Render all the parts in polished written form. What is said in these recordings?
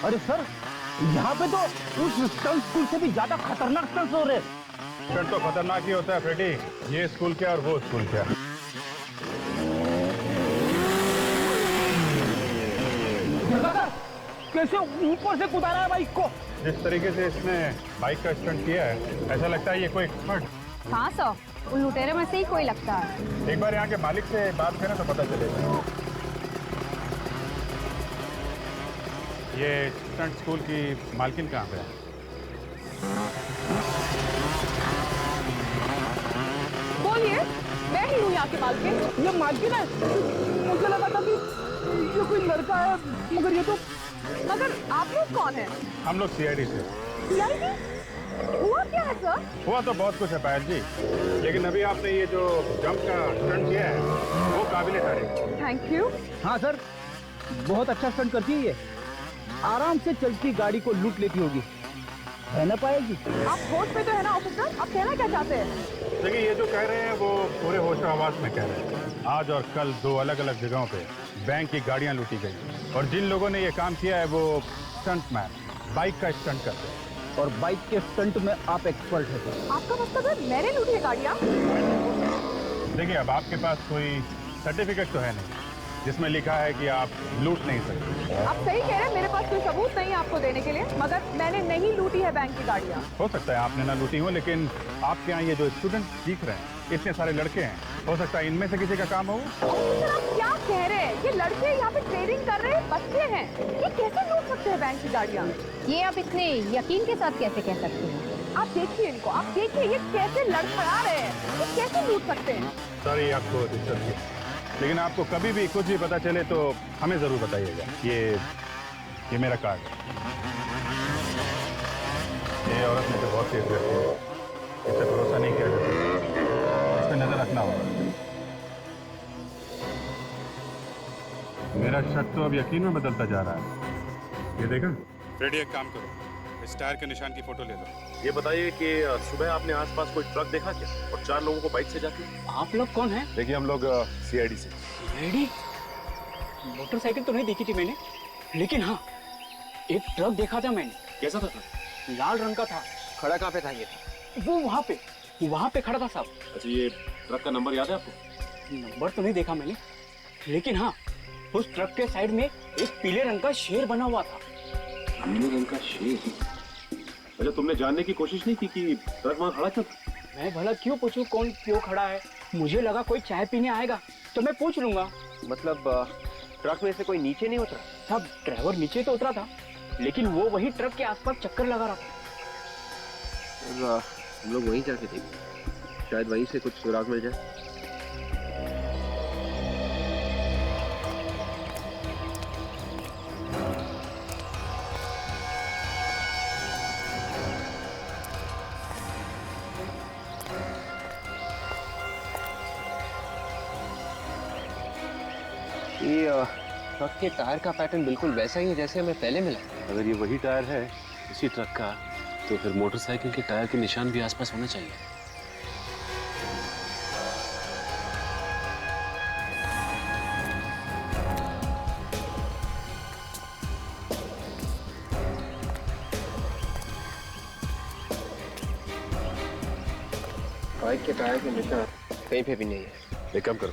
अरे सर, यहाँ पे तो उस स्टंट स्कूल से भी ज्यादा खतरनाक स्टंट हो रहे हैं। स्टंट तो खतरनाक ही होता है फ्रेडी। ये स्कूल क्या और वो स्कूल क्या। कैसे ऊपर से कुदारा है बाइक को। जिस तरीके से इसने बाइक का स्टंट किया है, ऐसा लगता है ये कोई एक्सपर्ट। हाँ सर, उन लुटेरे में से ही कोई लगता है। एक बार यहाँ के मालिक से बात करें तो पता चलेगा। ये स्टंट स्कूल की मालकिन कहाँ पे है? बोलिए, मैं ही हूँ यहाँ की मालकिन। ये मालकिन है? मुझे लगा था कि ये कोई लड़का है, मगर ये तो। मगर आप लोग कौन हैं? हम लोग सीआईडी से। सीआईडी? हुआ क्या है सर? हुआ तो बहुत कुछ है पायल जी, लेकिन अभी आपने ये जो जंप का स्टंट किया है वो काबिले तारीफ। Thank you. हाँ सर, बहुत अच्छा स्टंट करती है ये। आराम से चलती गाड़ी को लूट लेती होगी, है ना पायल जी? आप होश पे तो है ना ऑफिसर? आप कहना क्या चाहते हैं? देखिए, ये जो कह रहे हैं वो पूरे होश आवाज में कह रहे हैं। आज और कल दो अलग अलग जगहों पे बैंक की गाड़ियां लूटी गई और जिन लोगों ने ये काम किया है वो स्टंटमैन बाइक का स्टंट करते हैं। और बाइक के स्टंट में आप एक्सपर्ट है। आपका मतलब है मैंने लूटी है गाड़ियाँ? देखिए, अब आपके पास कोई सर्टिफिकेट तो है नहीं जिसमें लिखा है कि आप लूट नहीं सकते। आप सही कह रहे हैं, मेरे पास कोई सबूत नहीं है आपको देने के लिए, मगर मैंने नहीं लूटी है बैंक की गाड़ियाँ। हो सकता है आपने ना लूटी हो, लेकिन आपके यहाँ ये जो स्टूडेंट सीख रहे हैं, इतने सारे लड़के हैं, हो सकता है इनमें से किसी का काम हो। सर, आप क्या कह रहे हैं? ये लड़के यहाँ पे ट्रेडिंग कर रहे हैं, बच्चे हैं, ये कैसे लूट सकते हैं बैंक की गाड़ियाँ? ये आप इतने यकीन के साथ कैसे कह सकते हैं? आप देखिए इनको, आप देखिए ये कैसे लड़खड़ा रहे हैं, ये कैसे लूट सकते हैं? सॉरी आपको डिस्टर्ब किया, लेकिन आपको कभी भी कुछ भी पता चले तो हमें जरूर बताइएगा। ये मेरा कार्ड है। ये औरत में से बहुत तेज रहती है, इस पे भरोसा नहीं किया जा सकता, इस पे नजर रखना होगा। मेरा शक तो अब यकीन में बदलता जा रहा है। ये देखा फ्रेडी, एक काम करो, इस टायर के निशान की फोटो ले लो। ये बताइए कि सुबह आपने आसपास कोई ट्रक देखा क्या, और 4 लोगों को बाइक से जाते? आप लोग कौन हैं? देखिए, हम लोग सीआईडी से। रेडी? मोटरसाइकिल तो नहीं देखी थी मैंने, लेकिन हाँ, एक ट्रक देखा था मैंने। कैसा था ट्रक? लाल रंग का था। खड़ा कहाँ पे था ये? वो वहाँ पे खड़ा था साहब। अच्छा, ये ट्रक का नंबर याद है आपको? नंबर तो नहीं देखा मैंने, लेकिन हाँ, उस ट्रक के साइड में एक पीले रंग का शेर बना हुआ था। पीले रंग का शेर? अच्छा, तुमने जानने की कोशिश नहीं की कि ट्रक वहाँ खड़ा क्यों था? मैं भला क्यों पूछूं कौन क्यों खड़ा है? मुझे लगा कोई चाय पीने आएगा तो मैं पूछ लूंगा। मतलब ट्रक में से कोई नीचे नहीं उतरा? साहब, ड्राइवर नीचे तो उतरा था, लेकिन वो वही ट्रक के आसपास चक्कर लगा रहा था। हम लोग वहीं जाके देखें, शायद वहीं से कुछ सुराग मिल जाए। ये ट्रक के टायर का पैटर्न बिल्कुल वैसा ही है जैसे हमें पहले मिला। अगर ये वही टायर है इसी ट्रक का, तो फिर मोटरसाइकिल के टायर के निशान भी आसपास होने चाहिए। बाइक के टायर के निशान कहीं पे भी नहीं है। एक काम करो,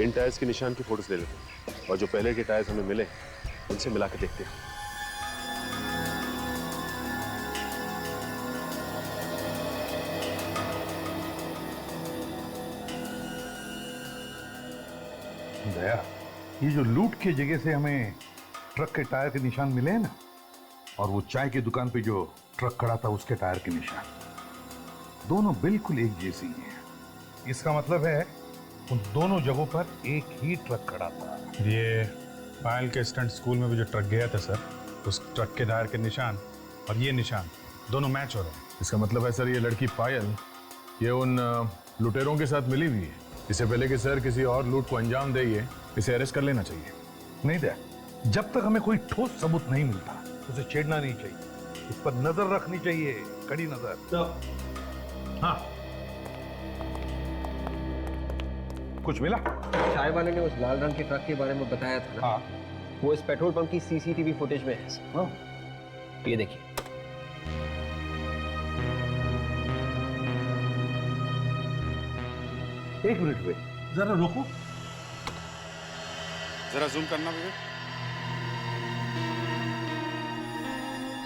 इन टायर्स के निशान की फोटोज ले लेते हैं और जो पहले के टायर्स हमें मिले उनसे मिला के देखते हैं। दया, ये जो लूट की जगह से हमें ट्रक के टायर के निशान मिले हैं ना, और वो चाय की दुकान पे जो ट्रक खड़ा था उसके टायर के निशान, दोनों बिल्कुल एक जैसी हैं। इसका मतलब है उन दोनों जगहों पर एक ही ट्रक खड़ा था। ये पायल के स्टंट स्कूल में भी जो ट्रक गया था सर, उस ट्रक के टायर के निशान और ये निशान दोनों मैच हो रहे हैं। इसका मतलब है सर, ये लड़की पायल ये उन लुटेरों के साथ मिली हुई है। इससे पहले कि सर किसी और लूट को अंजाम दे, इसे अरेस्ट कर लेना चाहिए। नहीं दया, जब तक हमें कोई ठोस सबूत नहीं मिलता उसे छेड़ना नहीं चाहिए, इस पर नजर रखनी चाहिए, कड़ी नजर। हाँ, कुछ मिला? चाय वाले ने उस लाल रंग के ट्रक के बारे में बताया था ना? हाँ। वो इस पेट्रोल पंप की सीसीटीवी फुटेज में है। ये देखिए। एक मिनट पे जरा रुको। जरा जूम करना भैया।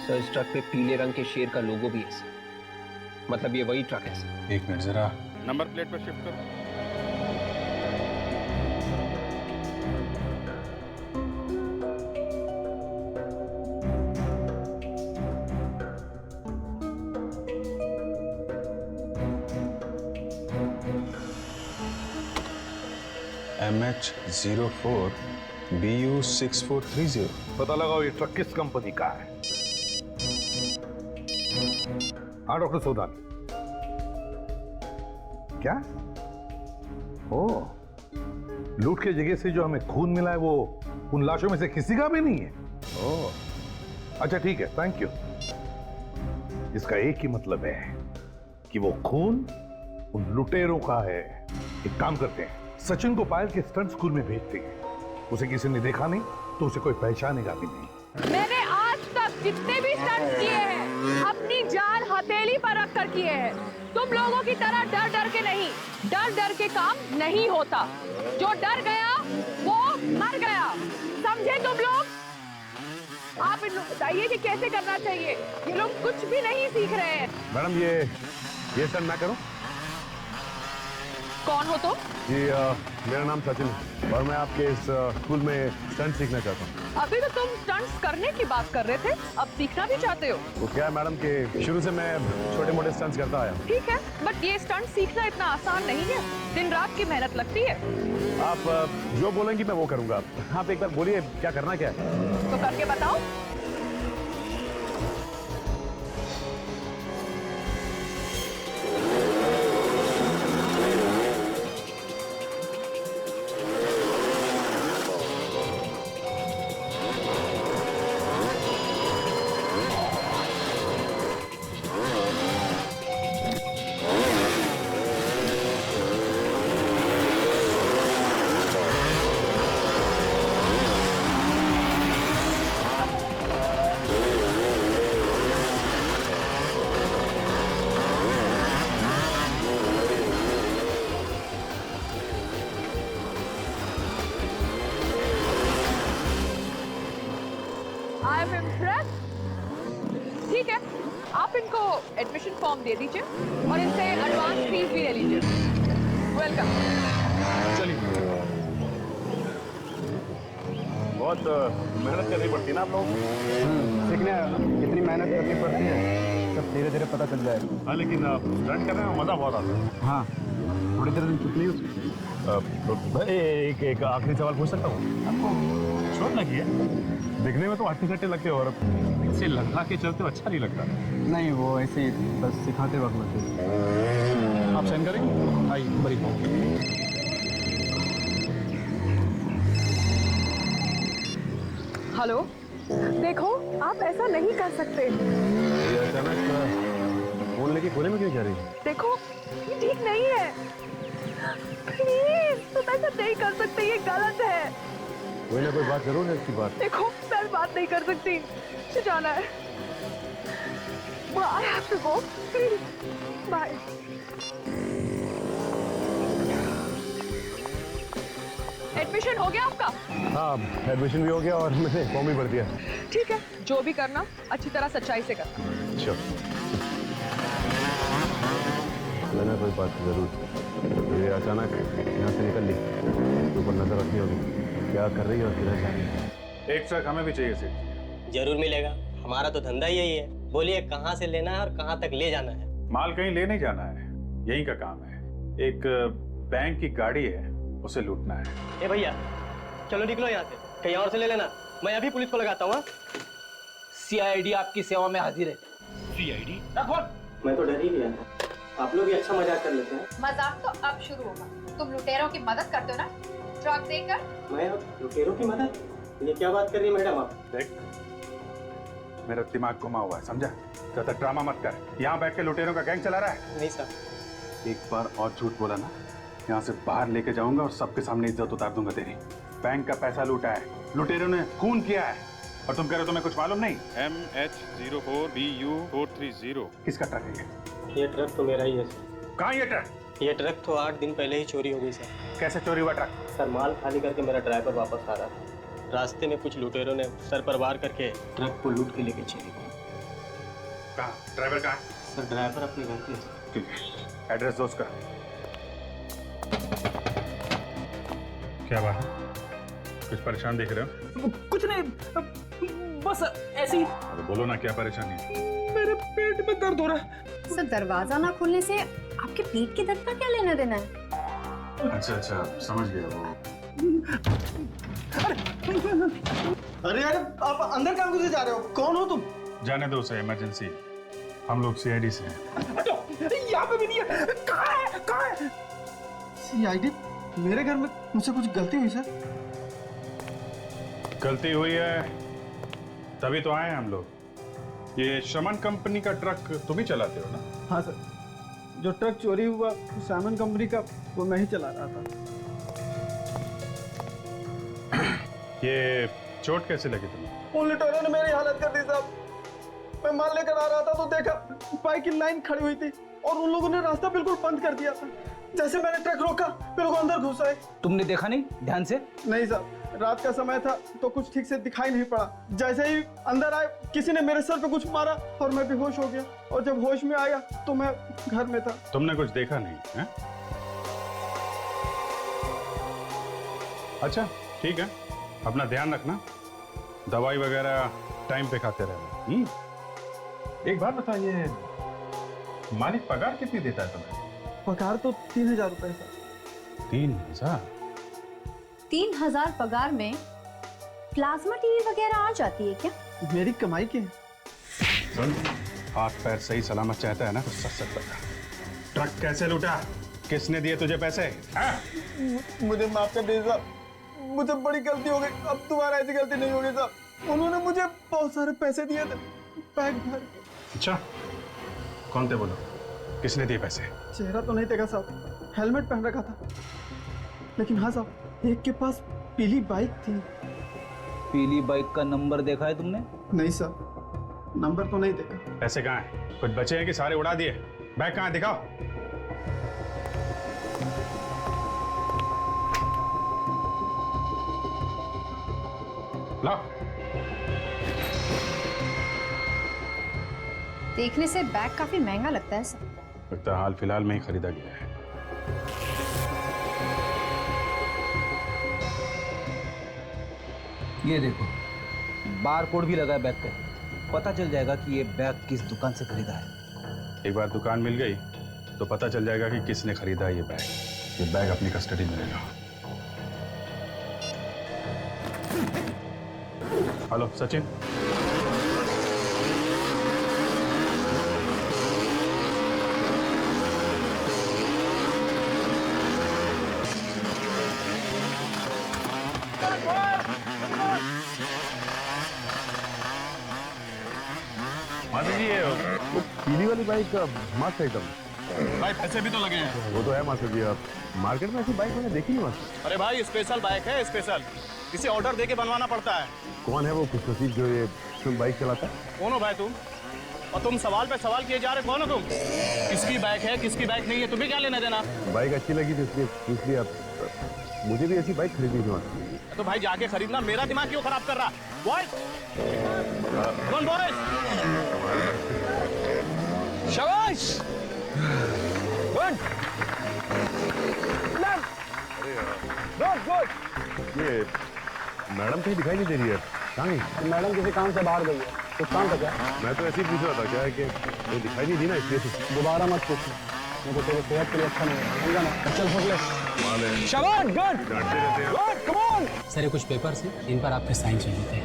सर इस ट्रक पे पीले रंग के शेर का लोगो भी है सर। मतलब ये वही ट्रक है सर। एक मिनट जरा। नंबर प्लेट पर शिफ्ट करो। MH04 BU 6430। पता लगाओ ये ट्रक किस कंपनी का है। हाँ डॉक्टर सौदान। क्या? ओ, लूट के जगह से जो हमें खून मिला है वो उन लाशों में से किसी का भी नहीं है। ओ, अच्छा ठीक है, थैंक यू। इसका एक ही मतलब है कि वो खून उन लुटेरों का है। एक काम करते हैं, सचिन को पायल के स्टंट स्कूल में भेजते हैं। उसे किसी ने देखा नहीं तो उसे कोई पहचानेगा भी नहीं। मैंने आज तक जितने भी स्टंट किए हैं अपनी जान हथेली पर रख कर किए हैं। तुम लोगों की तरह डर डर के नहीं, डर डर के काम नहीं होता। जो डर गया वो मर गया, समझे तुम लोग? आप इन लोग बताइए कि कैसे करना चाहिए। ये लोग कुछ भी नहीं सीख रहे हैं। मैडम ये स्टंट मैं करूं? कौन हो तुम? जी मेरा नाम सचिन है और मैं आपके इस स्कूल में स्टंट सीखना चाहता हूँ। अभी तो तुम स्टंट्स करने की बात कर रहे थे, अब सीखना भी चाहते हो? वो क्या है मैडम कि शुरू से मैं छोटे मोटे स्टंट्स करता आया हूँ। ठीक है, बट ये स्टंट सीखना इतना आसान नहीं है। दिन रात की मेहनत लगती है। आप जो बोलेंगी मैं वो करूँगा। आप एक बार बोलिए क्या करना क्या है? तो करके बताओ। I am impressed. ठीक है, आप इनको एडमिशन फॉर्म दे दीजिए और इनसे एडवांस फीस भी ले लीजिए। वेलकम। चलिए। बहुत मेहनत करनी पड़ती है ना आप लोगों को। सीखने कितनी मेहनत करनी पड़ती है सब धीरे धीरे पता चल जाएगा। हाँ लेकिन स्टंट करने में मजा बहुत आता है। हाँ, थोड़ी देर चुप नहीं उसकी। एक आखिरी सवाल पूछ सकता हूँ? आपको चोट लगी है? दिखने में तो हट्टे कट्टे लगते हो और इसे लगा के चलते हो अच्छा नहीं लगता। नहीं, वो ऐसे ही बस सिखाते वक्त लगते। आप साइन करेंगे? आइए बड़ी। हेलो, देखो आप ऐसा नहीं कर सकते। अचानक फोन लेके कोने में क्यों जा रही है? देखो ये ठीक नहीं है। प्लीज तुम ऐसा नहीं कर सकते, ये गलत है। कोई ना कोई बात जरूर है इसकी बात। देखो मैं बात नहीं कर सकती, मुझे जाना है। I have to go. Please. Bye. Admission हो गया आपका? हाँ एडमिशन भी हो गया और मैंने फॉर्म भी भर दिया। ठीक है, जो भी करना अच्छी तरह सच्चाई से करना। अच्छा लेना कोई बात जरूर। ये अचानक यहाँ से निकल ली तो ऊपर नजर रखनी होगी क्या कर रही है और किधर जा रही है। एक ट्रक हमें भी चाहिए सेठ। जरूर मिलेगा, हमारा तो धंधा यही है। बोलिए कहाँ से लेना है और कहाँ तक ले जाना है? माल कहीं ले नहीं जाना है, यहीं का काम है। एक बैंक की गाड़ी है, उसे लूटना है। ए भैया चलो निकलो यहाँ से, कहीं और से ले लेना। मैं अभी पुलिस को लगाता हूँ। CID आपकी सेवा में हाजिर है। CID? मैं तो डर ही गया था। आप लोग भी अच्छा मजाक कर लेते हैं। मजाक तो अब शुरू होगा। तुम लुटेरों की मदद करते हो ना ट्रक देकर। मैं लुटेरों की मदद? ये क्या बात कर रही है मैडम आप? देख मेरा दिमाग घुमा हुआ है, समझा? ज्यादा ड्रामा मत कर। यहाँ बैठ के लुटेरों का गैंग चला रहा है। नहीं सर। एक बार और झूठ बोला ना, यहाँ से बाहर लेके जाऊंगा और सबके सामने इज्जत उतार दूंगा तेरी। बैंक का पैसा लूटा है, लुटेरों ने खून किया है। और तुम कह रहे हो तुम्हें कुछ मालूम नहीं? MH04BU430। किसका ट्रक है ये ट्रक तो मेरा ही है सर। कहाँ ये ट्रक? ये ट्रक तो 8 दिन पहले ही चोरी हो गई सर। कैसे चोरी हुआ ट्रक? सर माल खाली करके मेरा ड्राइवर वापस आ रहा था। रास्ते में कुछ लुटेरों ने सर पर वार करके ट्रक को लूट के लेके चले गए। कहाँ? ड्राइवर कहाँ? सर ड्राइवर अपने घर पे है सर। ठीक है, एड्रेस दो उसका। क्या बात है? कुछ परेशान दिख रहे हो? कुछ नहीं, बस ऐसे ही। अरे बोलो ना, क्या परेशानी है? मेरे पेट में दर्द हो रहा है। सर दरवाजा ना खुलने से आपके पेट के दर्द का क्या लेना देना है? अच्छा, समझ गया वो। अरे यार, आप अंदर काम करने जा रहे हो? कौन हो तुम? जाने दो उसे, इमरजेंसी। हम लोग CID से हैं। यहाँ पे भी नहीं है। कहाँ है? CID? मेरे घर में मुझसे कुछ गलती हुई सर? गलती हुई है तभी तो आए हैं हम लोग। ये शमन कंपनी का ट्रक तुम ही चलाते हो ना? हाँ सर, जो ट्रक चोरी हुआ सामान कंपनी का, वो मैं ही चला रहा था। ये चोट कैसे लगी तुम्हें? उन लुटेरों ने मेरी हालत कर दी साहब। मैं माल लेकर आ रहा था तो देखा बाइक की लाइन खड़ी हुई थी और उन लोगों ने रास्ता बिल्कुल बंद कर दिया था। जैसे मैंने ट्रक रोका, फिर वो अंदर घुस आए। तुमने देखा नहीं ध्यान से? नहीं साहब, रात का समय था तो कुछ ठीक से दिखाई नहीं पड़ा। जैसे ही अंदर आए, किसी ने मेरे सर पे कुछ मारा और मैं बेहोश हो गया। और जब होश में आया तो मैं घर में था। तुमने कुछ देखा नहीं है? अच्छा ठीक है, अपना ध्यान रखना, दवाई वगैरह टाइम पे खाते रहना। एक बात बताइए, मालिक पगार कितनी देता है तुम्हें? पगार तो 3000 रुपए सर। 3000? 3000 पगार में प्लाज्मा टीवी वगैरह आ जाती है क्या? मेरी कमाई की है। सुन, हाथ पैर सही सलामत चाहता है ना तो सच सच बता, ट्रक कैसे लूटा? किसने दिए तुझे पैसे? मुझे माफ कर दीजिए साहब, मुझे बड़ी गलती हो गई। अब दोबारा ऐसी गलती नहीं होगी साहब। उन्होंने मुझे बहुत सारे पैसे दिए थे, बैग भर के। अच्छा, कौन थे बोलो, किसने दिए पैसे? चेहरा तो नहीं देखा साहब, हेलमेट पहन रखा था। लेकिन हाँ साहब, एक के पास पीली बाइक थी। पीली बाइक का नंबर देखा है तुमने? नहीं सर, नंबर तो नहीं देखा। पैसे कहाँ हैं? कुछ बचे हैं कि सारे उड़ा दिए? बैग कहाँ है, दिखाओ। लाओ। देखने से बैग काफी महंगा लगता है सर। लगता है हाल फिलहाल में ही खरीदा गया है। ये देखो, बार कोड भी लगा है बैग पे। पता चल जाएगा कि ये बैग किस दुकान से खरीदा है। एक बार दुकान मिल गई तो पता चल जाएगा कि किसने खरीदा है ये बैग। ये बैग अपनी कस्टडी में रहेगा। हेलो सचिन, माता जी ये वो पीली वाली बाइक मस्त आइटम। भाई पैसे भी तो लगे हैं। वो तो है माता जी, आप मार्केट में ऐसी बाइक मैंने देखी नहीं माता। अरे भाई स्पेशल बाइक है, स्पेशल। इसे ऑर्डर देके बनवाना पड़ता है। कौन है वो खुशनसीब जो ये बाइक चलाता है? कौन हो भाई तुम? और तुम सवाल पे सवाल किए जा रहे, कौन हो तुम? किसकी बाइक है, किसकी बाइक नहीं है, तुम्हें क्या लेना देना? बाइक अच्छी लगी थी इसलिए आप, मुझे भी ऐसी बाइक खरीदनी थी माता। तो भाई जाके खरीदना, मेरा दिमाग क्यों खराब कर रहा? बॉयज, कौन बॉयज? शाबाश, गुड, गुड गुड। ये मैडम कहीं दिखाई नहीं दे रही है, कहाँ गई? मैडम किसी काम से बाहर गई है। कुछ काम था क्या? मैं तो ऐसे ही पूछ रहा था, क्या है कि वो दिखाई नहीं दी ना, इसलिए से। दोबारा मत पूछना, मुझे तेरी सेहत के लिए अच्छा नहीं है, समझा ना? चल फोट ले। शाबाश, गुड, डांटते रहते हैं। Good, come on. सर ये कुछ पेपर्स हैं, इन पर आपके साइन चाहिए थे।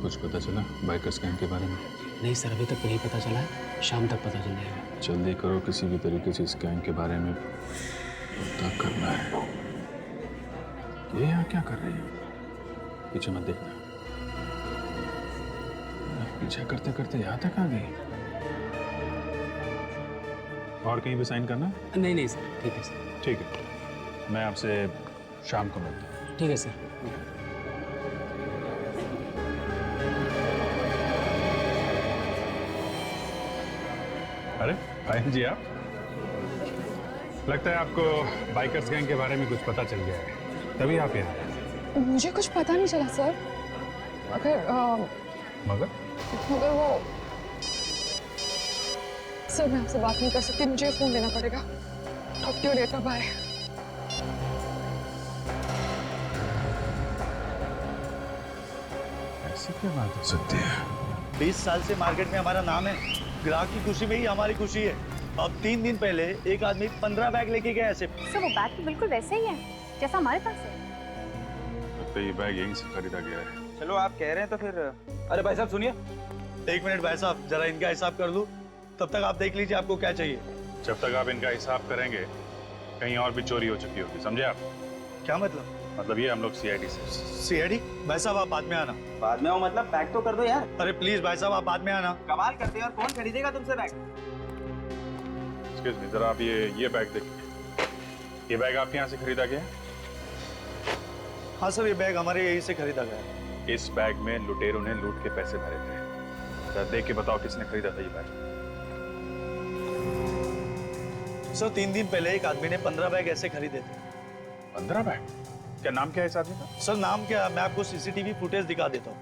कुछ पता चला बाइक स्कैम के बारे में? नहीं सर, अभी तक नहीं पता चला है, शाम तक पता चल जाएगा। जल्दी करो, किसी भी तरीके से स्कैम के बारे में पता करना है। ये यहाँ क्या कर रही है? पीछे मत देखना। पीछे करते करते यहाँ तक आ गई। और कहीं पे साइन करना? नहीं नहीं सर, ठीक है सर। ठीक है, मैं आपसे शाम को मिलते हैं। ठीक है सर। अरे पायल जी, आप लगता है आपको बाइकर्स गैंग के बारे में कुछ पता चल गया है, तभी आप यहाँ आए। मुझे कुछ पता नहीं चला सर, मगर मगर वो सर मैं आपसे बात नहीं कर सकती, मुझे फोन लेना पड़ेगा। Talk to you later, bye. ऐसी क्या बात हो सकती है? 20 साल से मार्केट में हमारा नाम है, ग्राहक की खुशी में ही हमारी खुशी है। अब 3 दिन पहले एक आदमी 15 बैग लेके गया ऐसे। सर वो बैग तो बिल्कुल वैसे ही है जैसा हमारे पास है। लगता है ये बैग यहीं से खरीदा गया है। चलो आप कह रहे हैं तो फिर। अरे भाई साहब सुनिए। 1 मिनट भाई साहब, जरा इनका हिसाब कर लूं, तब तक आप देख लीजिए आपको क्या चाहिए। जब तक आप इनका हिसाब करेंगे कहीं और भी चोरी हो चुकी होगी, समझे आप? क्या मतलब? मतलब ये हम लोग सीआईडी से। सीआईडी? भाई साहब आप बाद में आना। बाद में आओ मतलब पैक तो कर दो यार। अरे प्लीज भाई साहब आप बाद में आना। कमाल करते हैं, और कौन खरीदेगा तुमसे बैग? एक्सक्यूज मी, जरा आप ये बैग देखिए। ये बैग आपके यहाँ से खरीदा गया? हाँ सर, ये बैग हमारे यहीं से खरीदा गया। इस बैग में लुटेरों ने लूट के पैसे भरे थे। जरा देख के बताओ किसने खरीदा था ये बैग। सर 3 दिन पहले एक आदमी ने 15 बैग ऐसे खरीदे थे। 15 बैग? क्या नाम क्या है इस आदमी का? सर नाम क्या, मैं आपको सीसीटीवी फुटेज दिखा देता हूँ।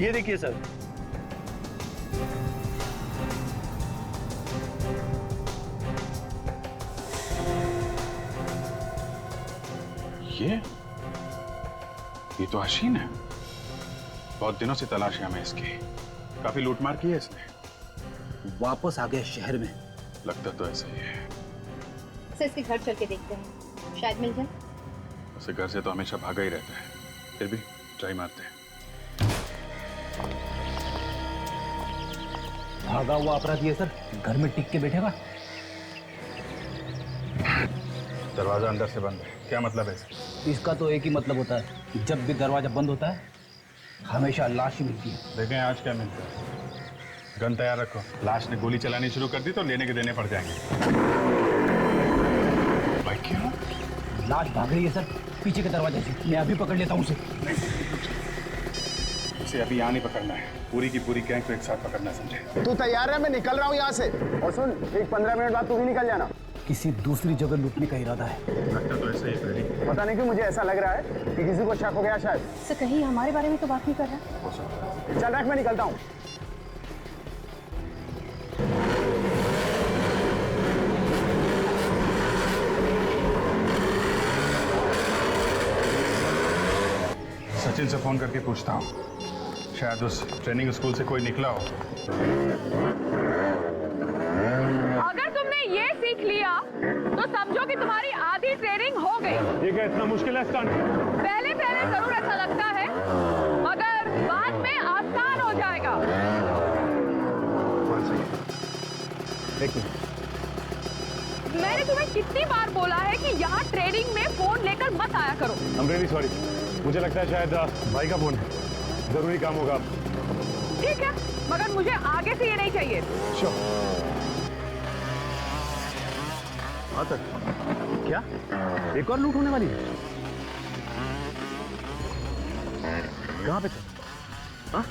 ये देखिए सर। ये तो हसीन है। बहुत दिनों से तलाश है हमें इसकी। काफी लूटमार की है इसने। वापस आ गया शहर में। लगता तो ऐसा ही है। सर इसके घर चल के देखते हैं, शायद मिल जाए। उसे घर से तो हमेशा भागा ही रहता है, फिर भी ट्राई मारते हैं। भागा हुआ अपराधी है सर, घर में टिक के बैठेगा। दरवाजा अंदर से बंद है, क्या मतलब है? इसका तो एक ही मतलब होता है, जब भी दरवाजा बंद होता है हमेशा लाश ही मिलती है। देखें आज क्या मिलता है। गन तैयार रखो, लाश ने गोली चलानी शुरू कर दी तो लेने के देने पड़ जाएंगे। भाई क्यों? लाश भाग रही है सर, पीछे के दरवाजे से। मैं अभी पकड़ लेता हूँ उसे। इसे अभी यहाँ नहीं पकड़ना है, पूरी की पूरी गैंग को एक साथ पकड़ना है, समझे? तू तैयार है? मैं निकल रहा हूँ यहाँ से। और सुन, एक 15 मिनट बाद तू भी निकल जाना। किसी दूसरी जगह लूटने का इरादा है। लगता तो ऐसा ही है। पता नहीं क्यों मुझे ऐसा लग रहा है कि किसी को शक हो गया शायद। सर कहीं हमारे बारे में तो बात नहीं कर रहा। चल रख, मैं निकलता हूँ। सचिन से फोन करके पूछता हूँ, शायद उस ट्रेनिंग स्कूल से कोई निकला हो। अगर तुमने ये सीख लिया तो समझो कि तुम्हारी आधी ट्रेनिंग हो गई। ये क्या इतना मुश्किल है स्टंट? पहले पहले जरूर अच्छा लगता है, मगर बाद में आसान हो जाएगा। मैंने तुम्हें कितनी बार बोला है कि यहाँ ट्रेनिंग में फोन लेकर मत आया करो। I'm really sorry। मुझे लगता है शायद भाई का फोन है, जरूरी काम होगा। ठीक है, मगर मुझे आगे से ये नहीं चाहिए। क्या एक और लूट होने वाली है? कहाँ पे? हाँ?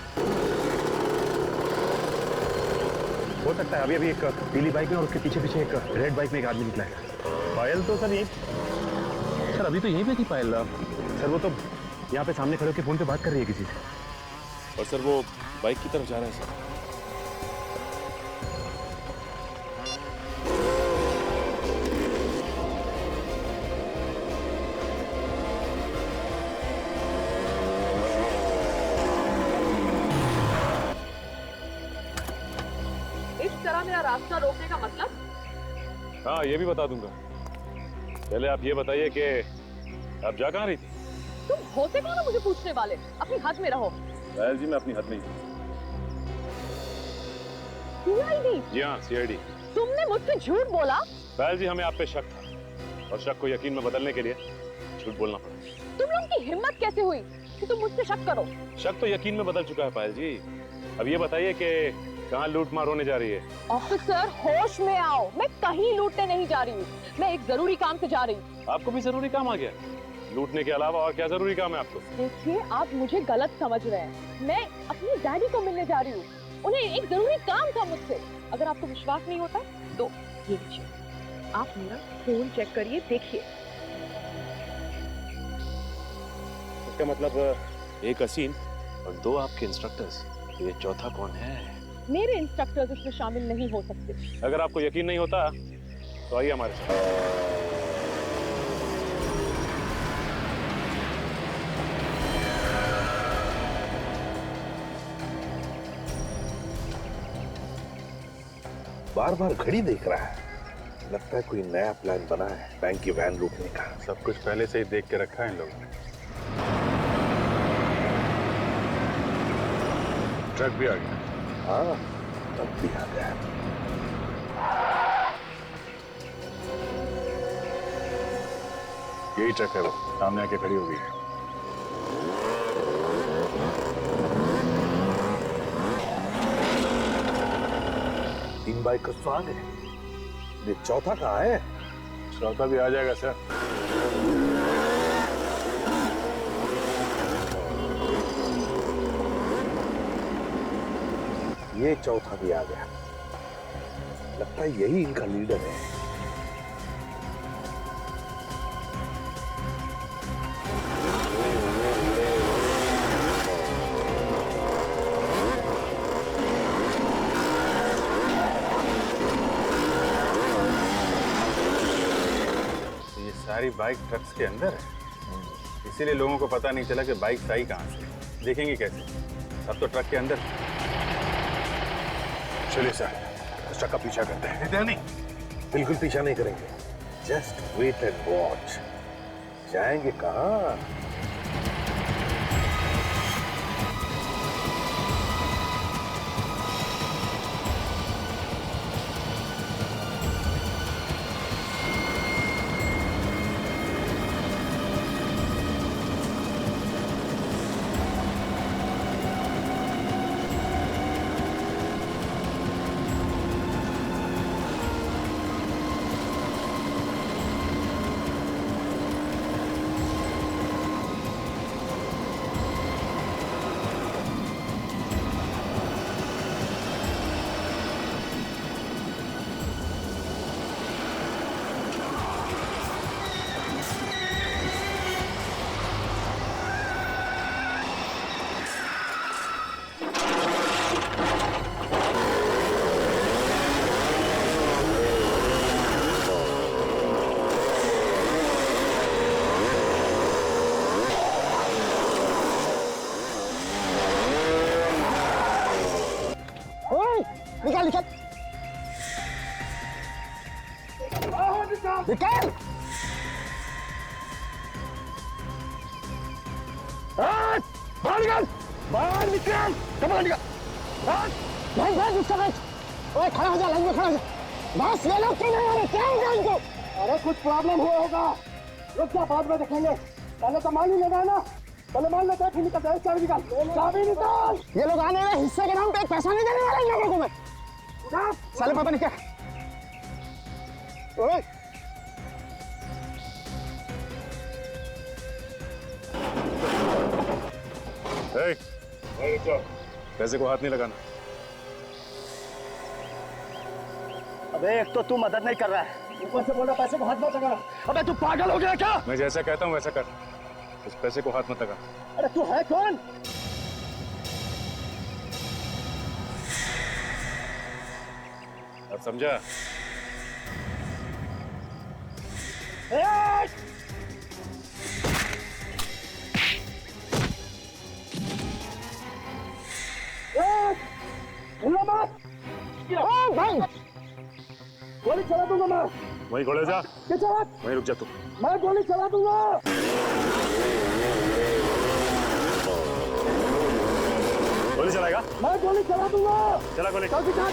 हो सकता है अभी अभी एक पीली बाइक में और उसके पीछे पीछे एक रेड बाइक में एक आदमी निकला है। पायल तो सर यही, सर अभी तो यहीं पे थी पायल। सर वो तो यहाँ पे सामने खड़े होकर फोन पे बात कर रही है किसी से। और सर वो बाइक की तरफ जा रहा है सर। इस तरह मेरा रास्ता रोकने का मतलब? हाँ ये भी बता दूंगा। पहले आप ये बताइए कि आप जा कहाँ रही थी? तुम होते कौन हो मुझे पूछने वाले? अपनी हद में रहो। पायल जी मैं अपनी हद में हूँ। सीआईडी? जी हाँ सीआईडी। तुमने मुझसे झूठ बोला? पायल जी हमें आप पे शक था और शक को यकीन में बदलने के लिए झूठ बोलना पड़ा। तुम लोगों की हिम्मत कैसे हुई कि तुम मुझसे शक करो? शक तो यकीन में बदल चुका है पायल जी। अब ये बताइए कि कहाँ लूट मार होने जा रही है? ऑफिसर होश में आओ, मैं कहीं लूटने नहीं जा रही हूँ, मैं एक जरूरी काम से जा रही हूँ। आपको भी जरूरी काम आ गया? लूटने के अलावा और क्या जरूरी काम है आपको? देखिए आप मुझे गलत समझ रहे हैं, मैं अपनी डैडी को मिलने जा रही हूँ, उन्हें एक जरूरी काम था मुझसे। अगर आपको विश्वास नहीं होता तो ये लीजिए, आप मेरा फोन चेक करिए, देखिए। इसका मतलब एक असीम और 2 आपके इंस्ट्रक्टर्स, ये चौथा कौन है? मेरे इंस्ट्रक्टर्स इसमें शामिल नहीं हो सकते। अगर आपको यकीन नहीं होता तो आइए हमारे साथ। बार बार घड़ी देख रहा है, लगता है कोई नया प्लान बना है बैंक की वैन लूटने का। सब कुछ पहले से ही देख के रखा है इन लोगों ने। ट्रक भी आ गया। हाँ, ट्रक भी आ गया। यही ट्रक है, वो सामने आके खड़ी हो गई है। तीन बाइकर्स तो आ गए, ये चौथा कहाँ है? चौथा भी आ जाएगा सर। ये चौथा भी आ गया, लगता है यही इनका लीडर है। सारी बाइक ट्रक्स के अंदर है, इसीलिए लोगों को पता नहीं चला कि बाइक आई कहां से। देखेंगे कैसे, सब तो ट्रक के अंदर। चलिए सर, इस ट्रक का पीछा करते हैं। नहीं, बिल्कुल पीछा नहीं करेंगे, जस्ट वेट एंड वॉच। जाएंगे कहाँ? निकाल निकाल निकाल। बाहर निकाल, बाहर निकाल, बाहर निकाल। भाई भाई उसका भाई, ओए खड़ा हो जा, लाइन में खड़ा हो जा। बस ये लोग क्यों नहीं आ रहे? क्या हो गया इनको? अरे कुछ प्रॉब्लम हुआ होगा, रुक जा, बाद में देखेंगे। पहले तो मान ही लेना है ना, पहले मान लेते हैं, फिर निकलते हैं। चाबी निकाल, चाबी निकाल। ये लोग आने वाले हिस्से के नाम पे एक पैसा नहीं देने वाले इन लोगों को मैं। साले पापा ने क्या? ओए पैसे को हाथ नहीं लगाना। अबे एक तो तू मदद नहीं कर रहा है, ऊपर से बोल रहा पैसे को हाथ मत लगा। अबे तू पागल हो गया क्या? मैं जैसा कहता हूँ वैसा कर, उस पैसे को हाथ मत लगा। अरे तू है कौन? अब समझा? भाई गोली चला दूंगा मैं। वहीं खड़े हो जा, वहीं रुक जा तू। मैं गोली चला दूंगा। गोली चलाएगा? मैं गोली चला दूंगा। चला गोली। चल दिखा।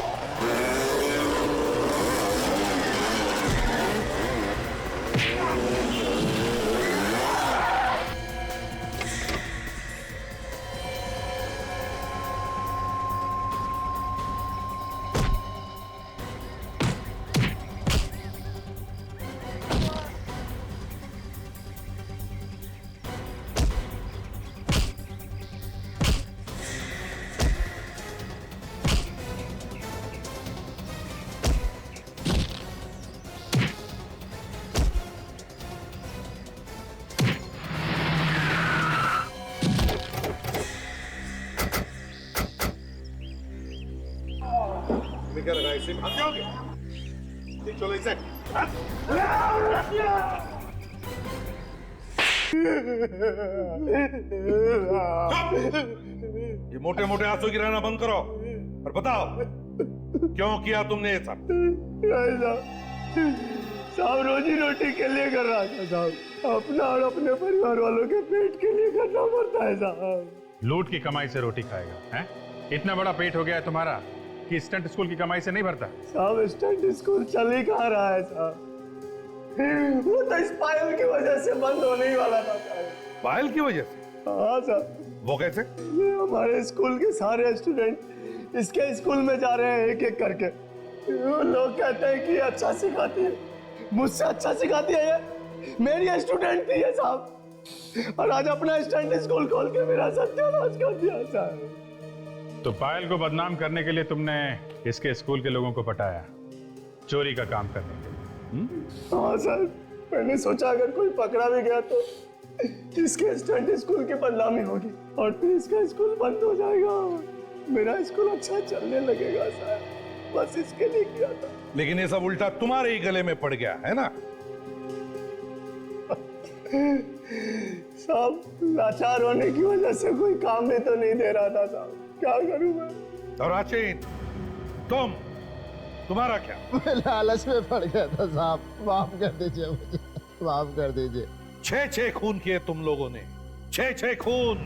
जाओगे? चलो इसे। ये मोटे मोटे आंसू गिराना बंद करो और बताओ क्यों किया तुमने ये सब? साहब रोजी रोटी के लिए कर रहा था साहब, अपना और अपने परिवार वालों के पेट के लिए करना पड़ता है साहब। लूट की कमाई से रोटी खाएगा हैं? इतना बड़ा पेट हो गया है तुम्हारा कि स्टंट स्कूल की कमाई से नहीं भरता? साहब स्टंट स्कूल चल ही कहाँ रहा है साहब, वो तो इस पायल की वजह से बंद होने ही वाला था साहब। पायल की वजह से? हाँ साहब। वो कैसे? ये हमारे स्कूल के सारे स्टूडेंट इसके स्कूल में जा रहे हैं एक एक करके। वो लोग कहते हैं कि अच्छा सिखाती है, मुझसे अच्छा सिखाती है ये, मेरी स्टूडेंट थी ये साहब, और आज अपना स्टंट स्कूल खोल के मेरा सत्यानाश कर दिया साहब। तो पायल को बदनाम करने के लिए तुमने इसके स्कूल के लोगों को पटाया, चोरी का काम करने के लिए? हाँ सर, मैंने सोचा अगर कोई पकड़ा भी गया तो इसके स्टंट स्कूल की बदनामी होगी और फिर इसका स्कूल बंद हो जाएगा, मेरा स्कूल अच्छा चलने लगेगा सर, बस इसके लिए किया था। लेकिन ये सब उल्टा तुम्हारे ही गले में पड़ गया है ना? साहब लाचार होने की वजह से कोई काम भी तो नहीं दे रहा था साहब, क्या करूं मैं? और राचिन, तुम्हारा क्या? मैं लालच में पड़ गया था साहब, माफ कर दीजिए मुझे, माफ कर दीजिए। 6 खून किए तुम लोगों ने, 6 खून।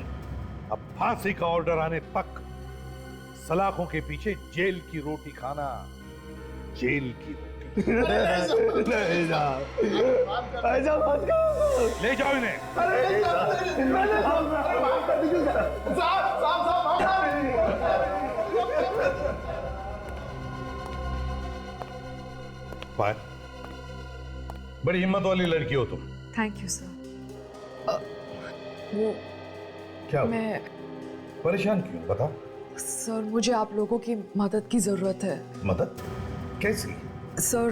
अब फांसी का ऑर्डर आने तक सलाखों के पीछे जेल की रोटी खाना, जेल की रोटी। नहीं साहब, ऐसा मत करो। ले जाओ इन्हें। पायल, बड़ी हिम्मत वाली लड़की हो तुम। Thank you sir. वो क्या हुआ? मैं परेशान क्यों, बता। सर मुझे आप लोगों की मदद की जरूरत है। मदद? कैसी? सर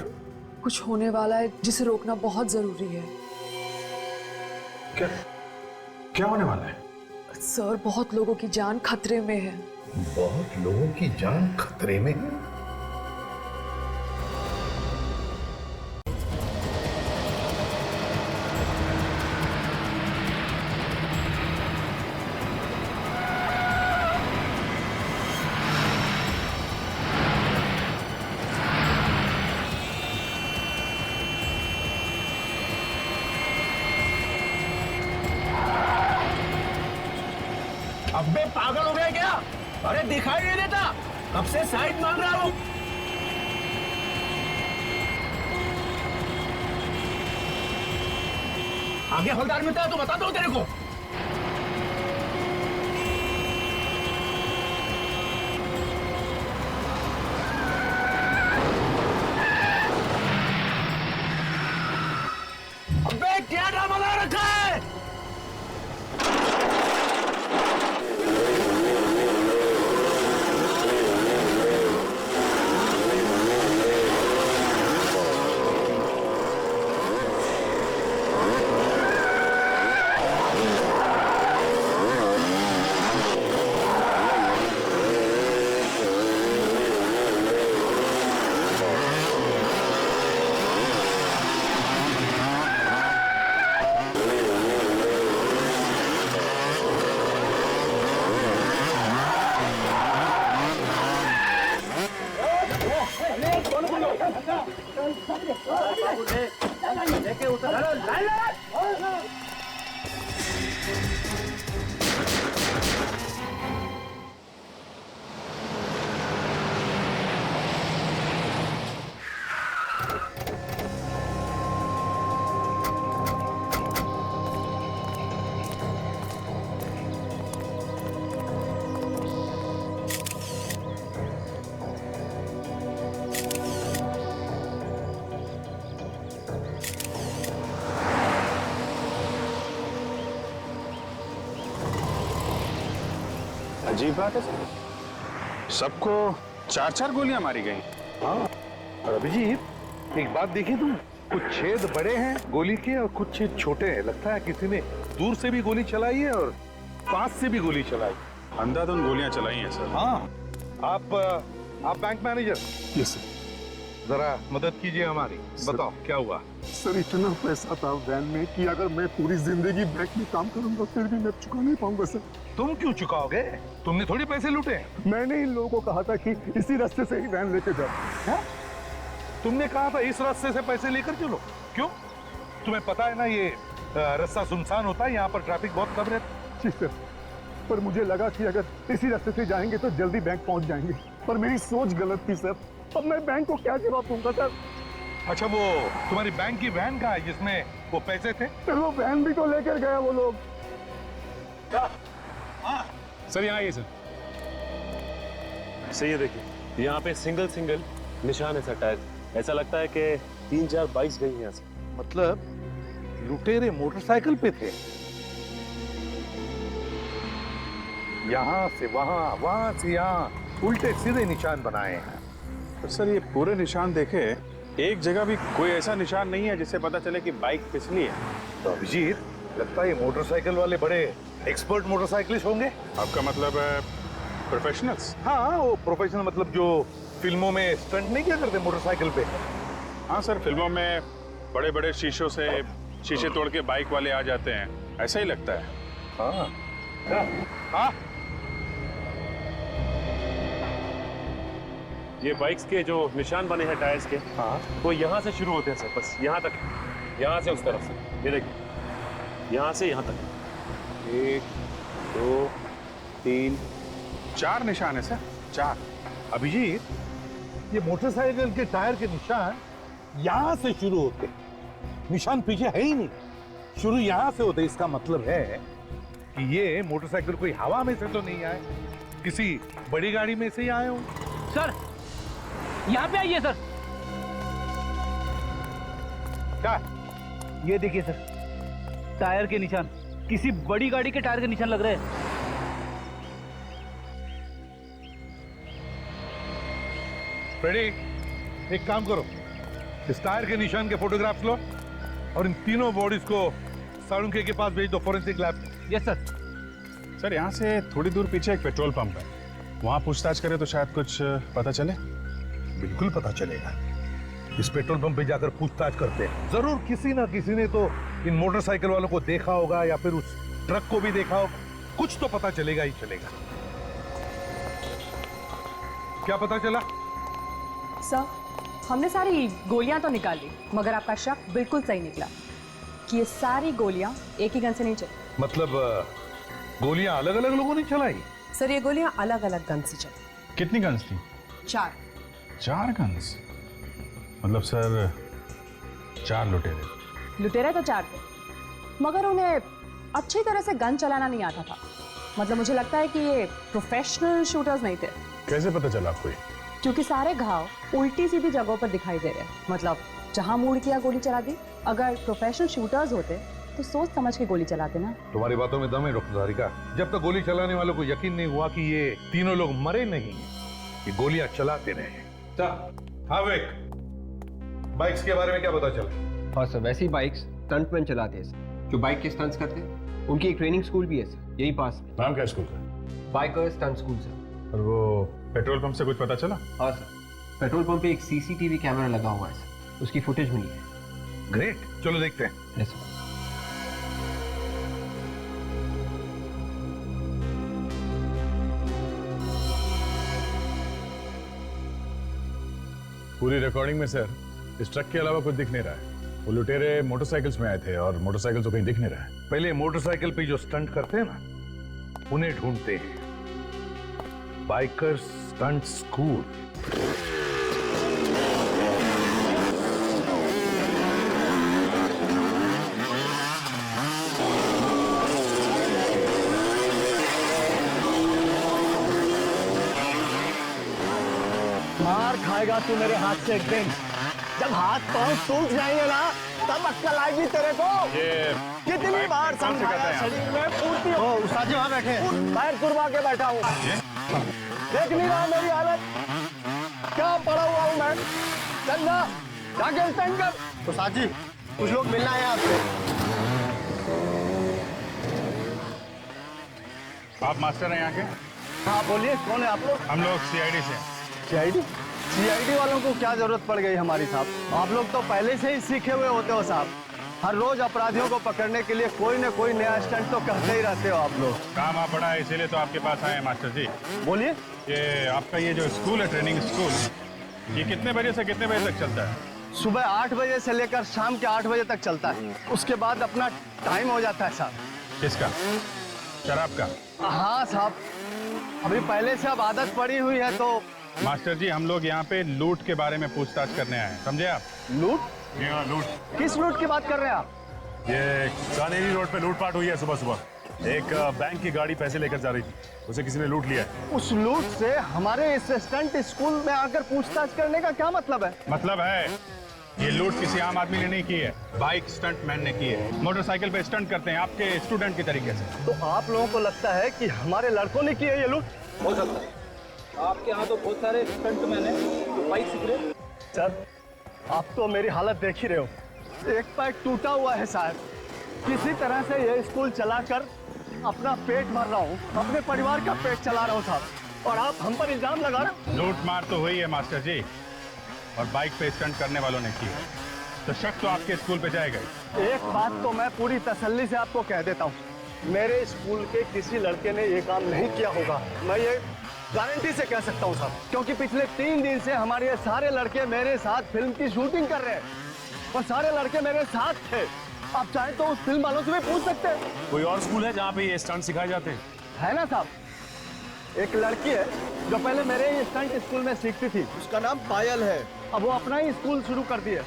कुछ होने वाला है जिसे रोकना बहुत जरूरी है। क्या होने वाला है? सर बहुत लोगों की जान खतरे में है। बहुत लोगों की जान खतरे में है? अबे पागल हो गए क्या? अरे दिखाई नहीं देता, कब से साइड मांग रहा हूं। आगे हवलदार मिलता है तो बता दो तेरे को। अबे क्या ड्रामा लगा रखा है? अजीब बात है सर, सबको 4-4 गोलियां मारी गई। हाँ, और अभिजीत एक बात देखी तुम, कुछ छेद बड़े हैं गोली के और कुछ छेद छोटे हैं। लगता है किसी ने दूर से भी गोली चलाई है और पास से भी गोली चलाई। अंधाधुंध गोलियां चलाई हैं सर। हाँ, आप बैंक मैनेजर? Yes sir. जरा मदद कीजिए हमारी। बताओ क्या हुआ? सर इतना पैसा था वैन में कि अगर मैं पूरी जिंदगी बैंक में काम करूंगा फिर भी मैं चुका नहीं पाऊंगा सर। तुम क्यों चुकाओगे? तुमने थोड़ी पैसे लूटे। मैंने इन लोगों को कहा था कि इसी रास्ते से ही वैन लेके जाओ। हैं? तुमने कहा था इस रास्ते से पैसे लेकर चलो। क्यों? तुम्हें पता है ना ये रास्ता सुनसान होता है, यहाँ पर ट्रैफिक बहुत कम रहता है। जी सर, पर मुझे लगा कि अगर इसी रास्ते से जाएंगे तो जल्दी बैंक पहुंच जाएंगे, पर मेरी सोच गलत थी सर। अब मैं बैंक को क्या जवाब दूंगा सर? अच्छा वो तुम्हारी बैंक की वैन कहाँ है जिसमें वो पैसे थे? सर वो वैन भी तो लेकर गया वो लोग। सर यहाँ आइए सर। सही है, देखिए यहाँ पे सिंगल सिंगल निशान है सर टायर। ऐसा लगता है कि 3-4 बाइक्स गई हैं यहाँ से। मतलब लुटेरे मोटरसाइकिल पे थे, यहाँ से वहाँ, वहाँ से यहाँ, उल्टे सीधे निशान बनाए हैं। तो सर ये पूरे निशान देखे, एक जगह भी कोई ऐसा निशान नहीं है जिससे पता चले कि बाइक फिसली है। तो अभिजीत, लगता है ये मोटरसाइकिल वाले बड़े एक्सपर्ट मोटरसाइकिलिस्ट होंगे। आपका मतलब प्रोफेशनल्स? हाँ, वो प्रोफेशनल मतलब जो फिल्मों में स्टंट नहीं किया करते मोटरसाइकिल पे। हाँ सर, फिल्मों में बड़े बड़े शीशों से शीशे तोड़ के बाइक वाले आ जाते हैं, ऐसा ही लगता है। हाँ हाँ, ये बाइक्स के जो निशान बने हैं टायर्स के, हाँ, वो यहाँ से शुरू होते हैं सर, बस यहाँ तक, यहाँ से उस तरफ से। ये देखिए, यहाँ से यहाँ तक 1 2 3 4 निशान है सर, 4। अभिजीत, ये मोटरसाइकिल के टायर के निशान यहाँ से शुरू होते, निशान पीछे है ही नहीं, शुरू यहाँ से होते। इसका मतलब है कि ये मोटरसाइकिल कोई हवा में से तो नहीं आए, किसी बड़ी गाड़ी में से ही आए हो। सर यहाँ पे आइए सर। क्या? ये देखिए सर, टायर के निशान, किसी बड़ी गाड़ी के टायर के निशान लग रहे हैं। फ्रेडी, एक काम करो, इस टायर के निशान के फोटोग्राफ्स लो और इन तीनों बॉडीज को साळुंखे के पास भेज दो फोरेंसिक लैब में। Yes sir. सर यहाँ से थोड़ी दूर पीछे एक पेट्रोल पंप है, वहाँ पूछताछ करें तो शायद कुछ पता चले। बिल्कुल पता चलेगा। इस पेट्रोल पंप पे जाकर पूछताछ करते हैं, जरूर किसी ना किसी ने तो इन मोटरसाइकिल वालों को देखा होगा या फिर उस ट्रक को भी देखा होगा, कुछ तो पता चलेगा ही चलेगा। क्या पता चला? सर, हमने सारी गोलियां तो निकाली, मगर आपका शक बिल्कुल सही निकला कि ये सारी गोलियां एक ही गन से नहीं चली। मतलब गोलियां अलग अलग लोगों ने चलाई? सर ये गोलियां अलग अलग गन से चली। कितनी गन्स थी? 4 गन्स? मतलब सर 4 लुटेरे। लुटेरे तो 4 थे, मगर उन्हें अच्छी तरह से गन चलाना नहीं आता था। मतलब मुझे लगता है कि ये प्रोफेशनल शूटर्स नहीं थे। कैसे पता चला आपको? क्योंकि सारे घाव उल्टी सीधी जगहों पर दिखाई दे रहे हैं, मतलब जहां मूड किया गोली चला दी। अगर प्रोफेशनल शूटर्स होते तो सोच समझ के गोली चलाते ना। तुम्हारी बातों में दम है डॉक्टर धारिका। जब तक गोली चलाने वालों को यकीन नहीं हुआ कि ये तीनों लोग मरे नहीं, ये गोलियां चलाते रहे। हाँ विक, बाइक्स के बारे में क्या पता चला? हाँ सर, वैसी बाइक्स स्टंटमैन चलाते हैं सर, जो बाइक के स्टंट्स करते हैं। उनकी एक ट्रेनिंग स्कूल भी है सर, यही पास में। नाम क्या स्कूल का? Biker stunt school sir. और वो पेट्रोल पंप से कुछ पता चला? हाँ सर, पेट्रोल पंप पे एक सीसीटीवी कैमरा लगा हुआ है सर, उसकी फुटेज मिली है। ग्रेट, चलो देखते हैं। Yes sir. पूरी रिकॉर्डिंग में सर इस ट्रक के अलावा कुछ दिख नहीं रहा है। वो लुटेरे मोटरसाइकिल्स में आए थे और मोटरसाइकिल तो कहीं दिख नहीं रहा है। पहले मोटरसाइकिल पे जो स्टंट करते हैं ना, उन्हें ढूंढते हैं। Biker stunt school. मार खाएगा तू मेरे हाथ से एक दिन। जब हाथ पांव टूट जाएंगे ना, तब अक्कल आएगी तेरे को। कितनी बार समझाया, शरीर में पूर्ति हो। उस्ताद जी वहाँ बैठे, पैर तुरवा के बैठा हूँ। देख नहीं रहा मेरी हालत, क्या पड़ा हुआ हूँ मैं। चल ना, जाके स्टैंड कर। उस्ताद जी, कुछ लोग मिलना है आपसे। आप मास्टर हैं यहाँ के? हाँ बोलिए, कौन है आप लोग? हम लोग सीआईडी से। सीआईडी? सीआईडी वालों को क्या जरूरत पड़ गई हमारी साहब? आप लोग तो पहले से ही सीखे हुए होते हो साहब। हर रोज अपराधियों को पकड़ने के लिए कोई न कोई नया स्टंट तो करते ही रहते हो आप लोग। काम आप बड़ा है इसीलिए तो आपके पास आए हैं मास्टर जी। बोलिए। ये आपका ये जो स्कूल है, ट्रेनिंग स्कूल, ये कितने बजे से कितने बजे तक चलता है? सुबह 8 बजे से लेकर शाम के 8 बजे तक चलता है। उसके बाद अपना टाइम हो जाता है साहब। किसका? शराब का? हाँ साहब, अभी पहले से अब आदत पड़ी हुई है तो। मास्टर जी, हम लोग यहाँ पे लूट के बारे में पूछताछ करने आए हैं, समझे आप? लूट? जी हाँ, लूट। किस लूट की बात कर रहे हैं आप? ये कानेरी रोड पे लूटपाट हुई है सुबह सुबह। एक बैंक की गाड़ी पैसे लेकर जा रही थी, उसे किसी ने लूट लिया है। उस लूट से हमारे इस स्टंट स्कूल में आकर पूछताछ करने का क्या मतलब है? मतलब है ये लूट किसी आम आदमी ने नहीं की है, बाइक स्टंट मैन ने की है। मोटरसाइकिल पे स्टंट करते हैं आपके स्टूडेंट की तरीके से। तो आप लोगों को लगता है कि हमारे लड़कों ने की है ये लूट? हो सकता है। आपके यहाँ तो बहुत सारे स्टंट मैन हैं जो बाइक सीख रहे। सर, आप तो मेरी हालत देख ही रहे हो। एक पैर टूटा हुआ है साहब। किसी तरह से ये स्कूल चलाकर अपना पेट भर रहा हूँ, अपने परिवार का पेट चला रहा हूँ साहब, और आप हम पर इल्जाम लगा रहे हो। लूट मार तो हुई है मास्टर जी, और बाइक पे स्टंट करने वालों ने की है, तो शक तो आपके स्कूल पे जाएगा ही। एक बात तो मैं पूरी तसल्ली से आपको कह देता हूँ, मेरे स्कूल के किसी लड़के ने ये काम नहीं किया होगा। मैं ये गारंटी से कह सकता हूँ साहब, क्योंकि पिछले 3 दिन से हमारे ये सारे लड़के मेरे साथ फिल्म की शूटिंग कर रहे हैं और सारे लड़के मेरे साथ थे। आप चाहें तो उस फिल्म वालों से भी पूछ सकते हैं। कोई और स्कूल है जहाँ पे ये स्टंट सिखाए जाते हैं? है ना साहब, एक लड़की है जो पहले मेरे ही स्टंट स्कूल में सीखती थी, उसका नाम पायल है। अब वो अपना ही स्कूल शुरू कर दिया।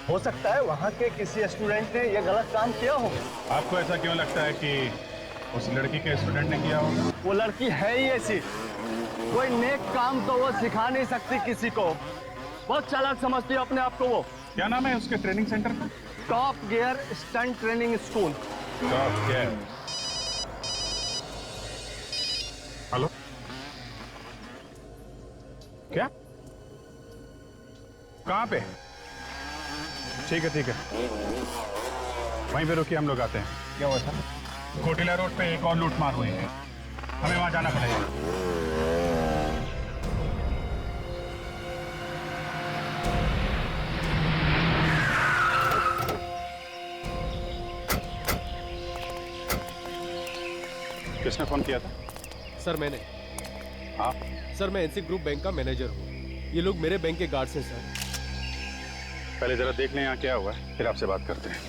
हो सकता है वहाँ के किसी स्टूडेंट ने ये गलत काम किया हो। आपको ऐसा क्यों लगता है कि उस लड़की के स्टूडेंट ने किया होगा? वो लड़की है ही ऐसी, कोई नेक काम तो वो सिखा नहीं सकती किसी को। बहुत चालाक समझती है अपने आप को वो। क्या नाम है उसके ट्रेनिंग सेंटर का? Top gear stunt training school. Top gear. Hello, क्या? कहाँ पे? ठीक है ठीक है, वहीं पे रुकिए, हम लोग आते हैं। क्या हुआ था? कोटिला रोड पे एक और लूट मार हुई है, हमें वहां जाना पड़ेगा। किसने फोन किया था? सर मैंने। आप? सर मैं एनसी ग्रुप बैंक का मैनेजर हूँ। ये लोग मेरे बैंक के गार्ड्स हैं सर। पहले जरा देख लें यहाँ क्या हुआ है, फिर आपसे बात करते हैं।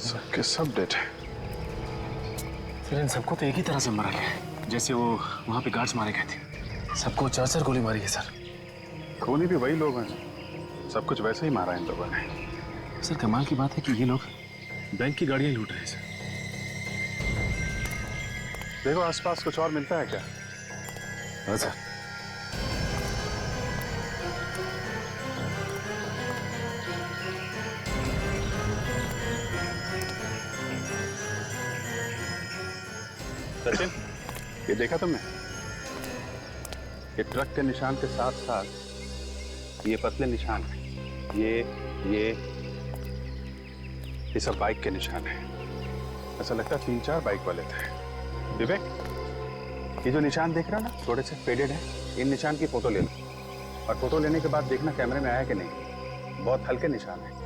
सबके सब डेट है। फिर इन सबको तो एक ही तरह से मारा गया है, जैसे वो वहाँ पे गार्ड्स मारे गए थे। सबको 4-4 गोली मारी है सर। खूनी भी वही लोग हैं, सब कुछ वैसे ही मारा है इन लोगों ने। सर कमाल की बात है कि ये लोग बैंक की गाड़ियां लूट रहे हैं सर। देखो आसपास कुछ और मिलता है क्या? हाँ सर। सचिन, ये देखा तुमने? ये ट्रक के निशान के साथ साथ ये पतले निशान हैं। ये सब बाइक के निशान हैं। ऐसा लगता है 3-4 बाइक वाले थे। विवेक, ये जो निशान देख रहा है ना, थोड़े से फेडेड है, इन निशान की फोटो ले लो, और फोटो लेने के बाद देखना कैमरे में आया कि नहीं। बहुत हल्के निशान है।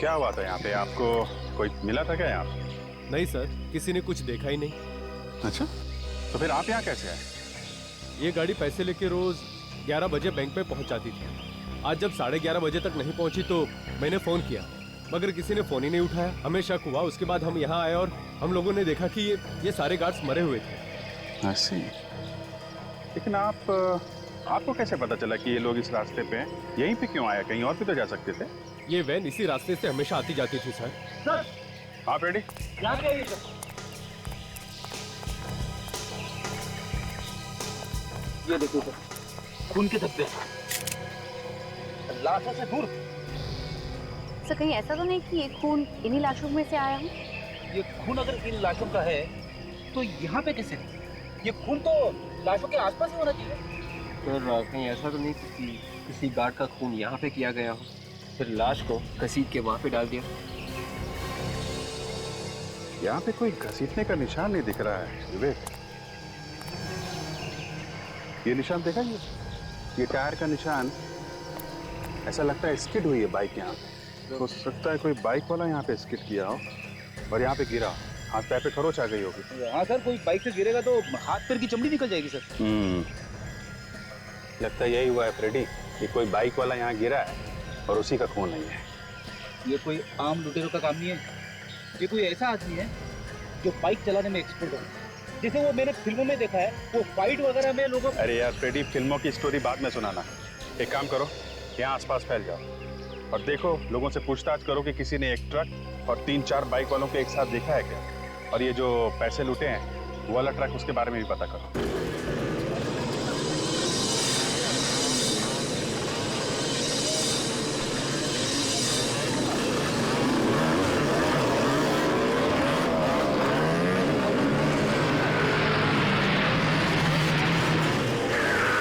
क्या हुआ था यहाँ पे? आपको कोई मिला था क्या यहाँ पे? नहीं सर, किसी ने कुछ देखा ही नहीं। अच्छा, तो फिर आप यहाँ कैसे आए? ये गाड़ी पैसे लेके रोज 11 बजे बैंक पे पहुंच जाती थी। आज जब 11:30 बजे तक नहीं पहुंची तो मैंने फोन किया, मगर किसी ने फोन ही नहीं उठाया। हमें शक हुआ, उसके बाद हम यहाँ आए और हम लोगों ने देखा कि ये सारे गार्ड्स मरे हुए थे। ऐसे? लेकिन आपको कैसे पता चला कि ये लोग इस रास्ते पे हैं? यहीं पे क्यों आया? कहीं और भी तो जा सकते थे। ये वैन इसी रास्ते से हमेशा आती जाती थी सर। आप रेडी? ये देखो सर, खून के धब्बे, लाशों से दूर। सर कहीं ऐसा तो नहीं कि ये खून इन्हीं लाशों में से आया हो? ये खून अगर इन लाशों का है तो यहाँ पे कैसे? ये खून तो लाशों के आसपास ही होना चाहिए। सर कहीं ऐसा तो नहीं कि किसी गार्ड का खून यहाँ पे किया गया हो, फिर लाश को घसीट के वहाँ पे डाल दिया? यहाँ पे कोई घसीटने का निशान नहीं दिख रहा है विवेक। ये निशान देखा ये टायर का निशान, ऐसा लगता है स्किड हुई है बाइक यहाँ पे। हो सकता है कोई बाइक वाला यहाँ पे स्किड किया हो और यहाँ पे गिरा, हाथ पैर पे खरोच आ गई होगी। हाँ सर, कोई बाइक से गिरेगा तो हाथ पैर की चमड़ी निकल जाएगी सर। लगता है यही हुआ है फ्रेडी, कि कोई बाइक वाला यहाँ गिरा है और उसी का खून नहीं है। ये कोई आम लुटेरों का काम नहीं है, ये कोई ऐसा आदमी है जो बाइक चलाने में एक्सपर्ट है। जैसे वो मैंने फिल्मों में देखा है, वो फाइट वगैरह में लोगों। अरे यार फ्रेडी, फिल्मों की स्टोरी बाद में सुनाना। एक काम करो, यहाँ आसपास फैल जाओ और देखो, लोगों से पूछताछ करो कि किसी ने एक ट्रक और 3-4 बाइक वालों को एक साथ देखा है क्या, और ये जो पैसे लूटे हैं वो वाला ट्रक, उसके बारे में भी पता करो।